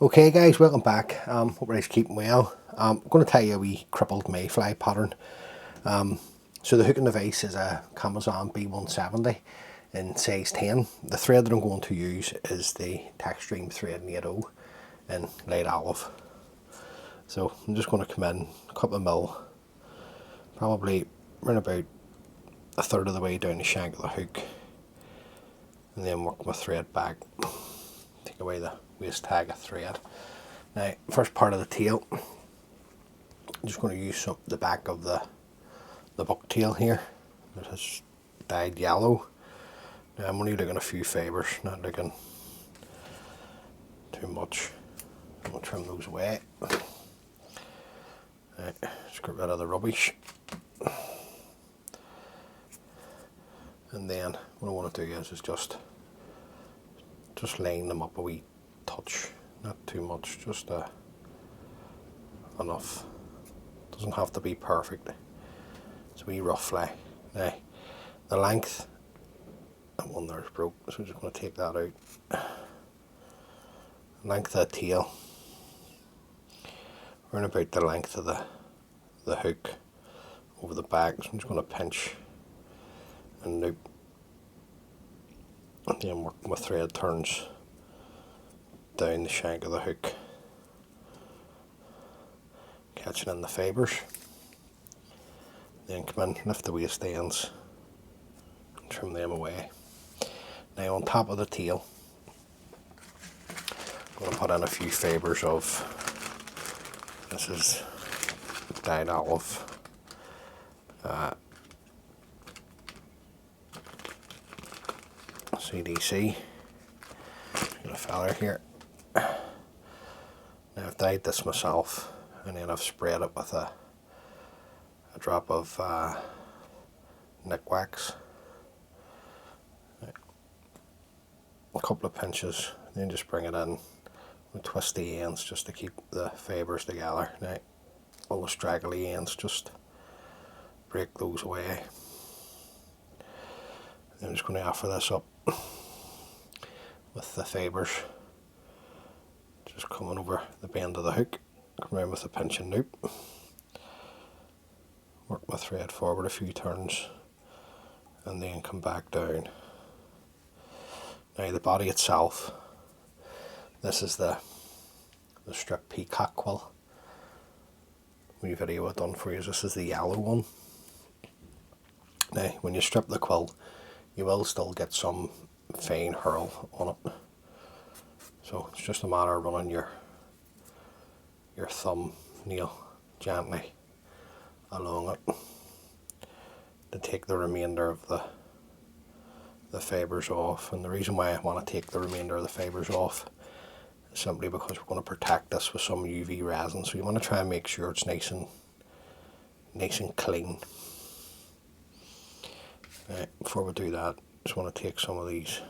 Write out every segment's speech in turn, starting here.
Okay guys, welcome back. Hope everybody's keeping well. I'm going to tell you a wee crippled mayfly pattern. So the hook and the vise is a Kamasan B170 in size 10. The thread that I'm going to use is the Textreme thread 80 in light olive. So I'm just going to come in a couple of mil, probably around about a third of the way down the shank of the hook, and then work my thread back. Take away the waste tag of thread. Now, first part of the tail, I'm just going to use the back of the bucktail here. It has dyed yellow. Now I'm only looking a few fibres, not looking too much. I'm going to trim those away. Right, just get rid of the rubbish. And then what I want to do is just line them up a wee touch, not too much, just enough. Doesn't have to be perfect. It's a wee roughly. Now the length, that one there's broke, so I'm just going to take that out. Length of the tail, around about the length of the hook over the back. So I'm just going to pinch and loop, and then work my thread turns down the shank of the hook, catching in the fibres. Then come in, lift the waste ends and trim them away. Now on top of the tail, I'm going to put in a few fibres of, this is dyed olive, CDC, got a feather here. Now I've dyed this myself, and then I've sprayed it with a drop of nick wax, a couple of pinches, then just bring it in and twist the ends just to keep the fibres together. Now all the straggly ends, just break those away. I'm just going to offer this up with the fibres just coming over the bend of the hook, come around with a pinch and loop, work my thread forward a few turns, and then come back down. Now the body itself, this is the strip Peacock quill. Wee video I've done for you. This is the yellow one. Now when you strip the quill, you will still get some fine hurl on it, so it's just a matter of running your thumb nail gently along it to take the remainder of the fibres off. And the reason why I want to take the remainder of the fibres off is simply because we're going to protect this with some UV resin, so you want to try and make sure it's nice and clean. Right, before we do that, just want to take some of these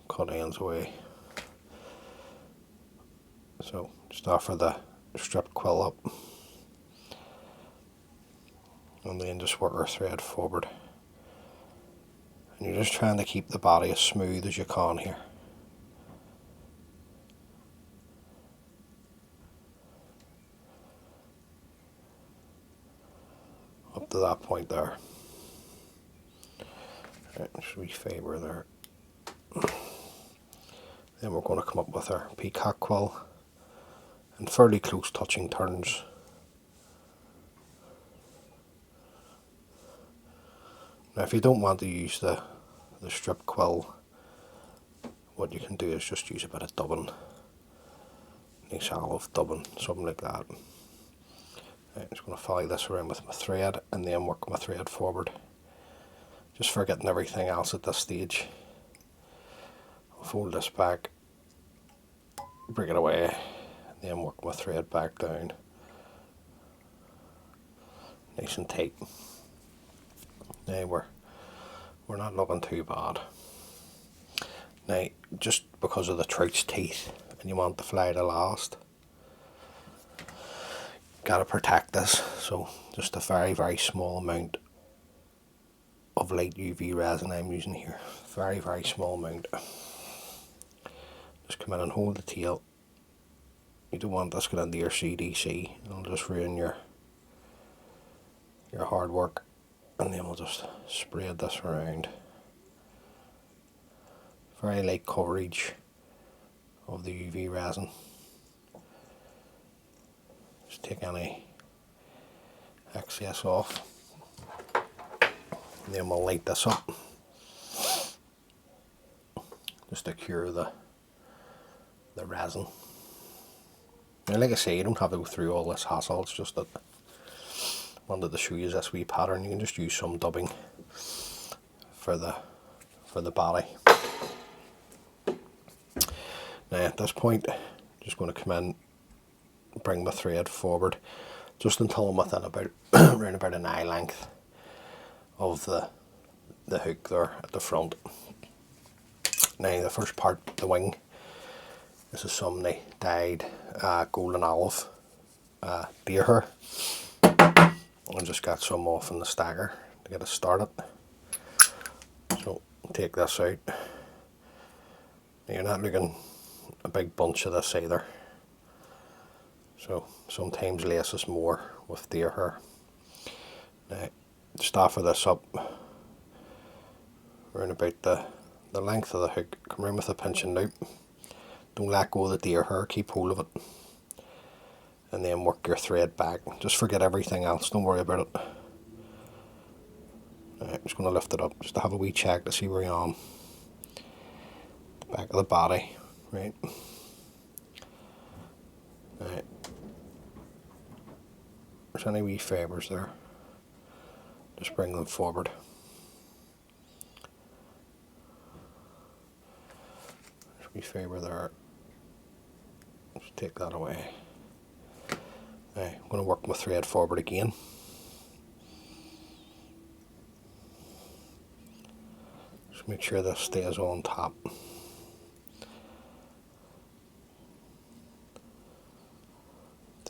cut ends away. So just offer the stripped quill up, and then just work our thread forward. And you're just trying to keep the body as smooth as you can here. Up to that point there. Right, just refibre there. Then we're going to come up with our peacock quill in fairly close touching turns. Now if you don't want to use the strip quill, what you can do is just use a bit of dubbing, nice olive dubbing, something like that. Right, I'm just going to follow this around with my thread and then work my thread forward, just forgetting everything else at this stage. I'll fold this back, bring it away, and then work my thread back down, nice and tight. Now we're not looking too bad. Now just because of the trout's teeth and you want the fly to last, gotta protect this, so just a very small amount of light UV resin I'm using here, very small amount. just come in and hold the tail. You don't want this getting into your CDC, it'll just ruin your hard work. And then we'll just spread this around. Very light coverage of the UV resin. Just take any excess off. And then we'll light this up just to cure the resin. Now, like I say, you don't have to go through all this hassle, it's just that I wanted to show you this wee pattern. You can just use some dubbing for the body. Now at this point, I'm just going to come in, bring the thread forward just until I'm within about around about an eye length of the hook there at the front. Now the first part, the wing, this is some dyed golden olive deer hair. I just got some off in the stacker to get it started. So take this out. You're not looking a big bunch of this either. So sometimes less is more with deer hair. Now just offer this up around about the length of the hook. Come around with a pinching loop. Don't let go of the deer hair, keep hold of it. And then work your thread back. Just forget everything else, don't worry about it. Right, I'm just going to lift it up just to have a wee check to see where I am. The back of the body, right. Right. There's any wee fibres there. Just bring them forward. There's a wee fibre there. Just take that away. Right, I'm going to work my thread forward again. Just make sure this stays on top.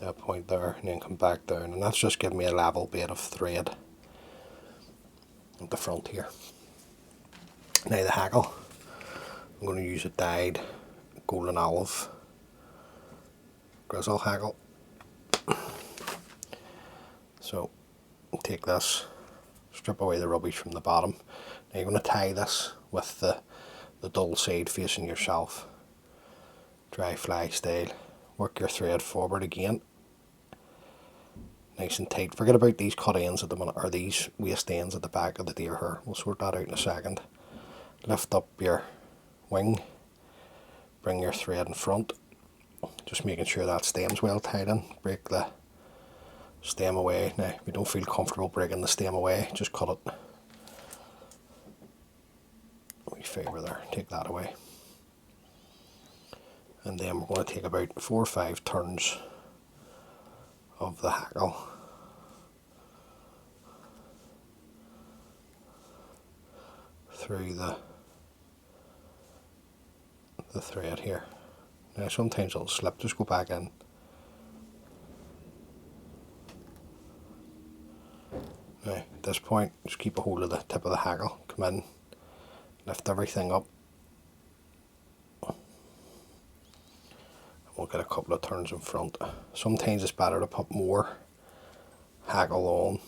That point there, and then come back down, and that's just giving me a level bit of thread at the front here. Now the hackle, I'm going to use a dyed golden olive grizzle hackle. So take this, strip away the rubbish from the bottom. Now you're going to tie this with the dull side facing yourself, dry fly style. Work your thread forward again, nice and tight. Forget about these cut ends at the minute, or these waste ends at the back of the deer hair. We'll sort that out in a second. Lift up your wing, bring your thread in front, just making sure that stem's well tied in. Break the stem away. Now, if you don't feel comfortable breaking the stem away, just cut it. Wee fibre there, take that away. And then we're going to take about 4 or 5 turns of the hackle through the thread here. Now sometimes it'll slip, just go back in. Now at this point, just keep a hold of the tip of the hackle, come in, lift everything up. We'll get a couple of turns in front. Sometimes it's better to put more hackle on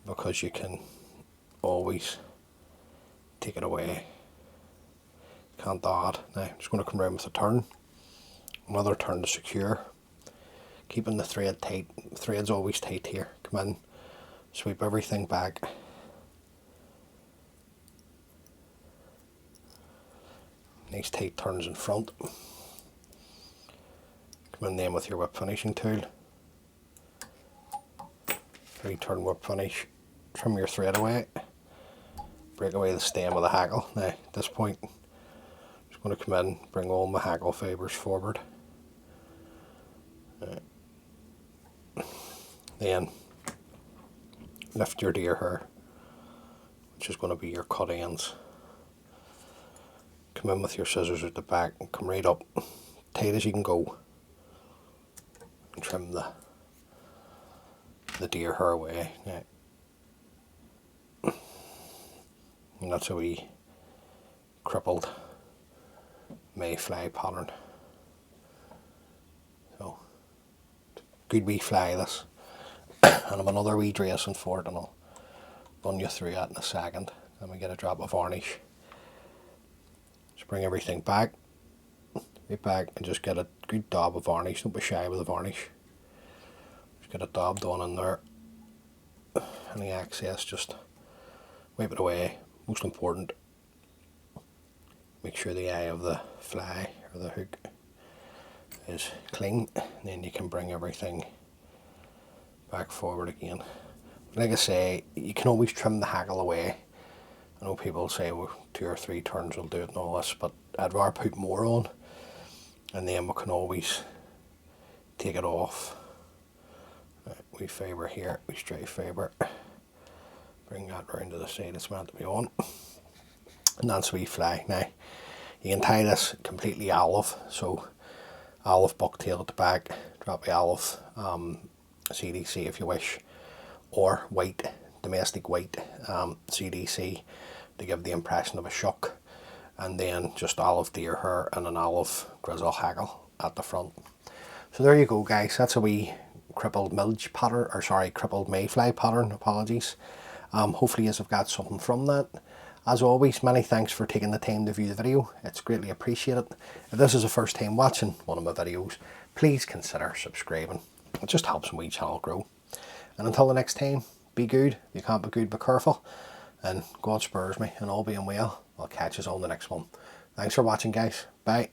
because you can always take it away. Can't add. Now I'm just going to come around with a turn. Another turn to secure. Keeping the thread tight. The thread's always tight here. Come in, sweep everything back. Nice tight turns in front. Come in then with your whip finishing tool. 3-turn whip finish. Trim your thread away. Break away the stem of the hackle. Now at this point, I'm just going to come in, bring all my hackle fibres forward. Then lift your deer hair, which is going to be your cut ends. Come in with your scissors at the back and come right up, tight as you can go. And trim the deer hair away. Now, and that's a wee crippled mayfly pattern. So, good wee fly this. And I've another wee dressing for it, and I'll run you through that in a second. Then we get a drop of varnish. Just bring everything back. Right back and just get a good dab of varnish. Don't be shy with the varnish. Just get a dab done in there. Any excess, just wipe it away. Most important, make sure the eye of the fly or the hook is clean, and then you can bring everything back forward again. Like I say, you can always trim the hackle away. I know people say, well, 2 or 3 turns will do it and all this, but I'd rather put more on, and then we can always take it off. Right, we fibre here, we straight fibre. Bring that round to the side it's meant to be on. And that's wee fly. Now, you can tie this completely olive, so olive bucktail at the back, drop the olive CDC if you wish, or white, domestic white CDC to give the impression of a shuck, and then just olive deer hair and an olive grizzle hackle at the front. So there you go, guys. That's a wee crippled milge pattern, or sorry, crippled mayfly pattern, apologies. Hopefully you have got something from that. As always, many thanks for taking the time to view the video. It's greatly appreciated. If this is the first time watching one of my videos, please consider subscribing. It just helps my channel grow. And until the next time, be good. You can't be good, be careful. And God spurs me, and all being well, I'll catch you on the next one. Thanks for watching, guys. Bye.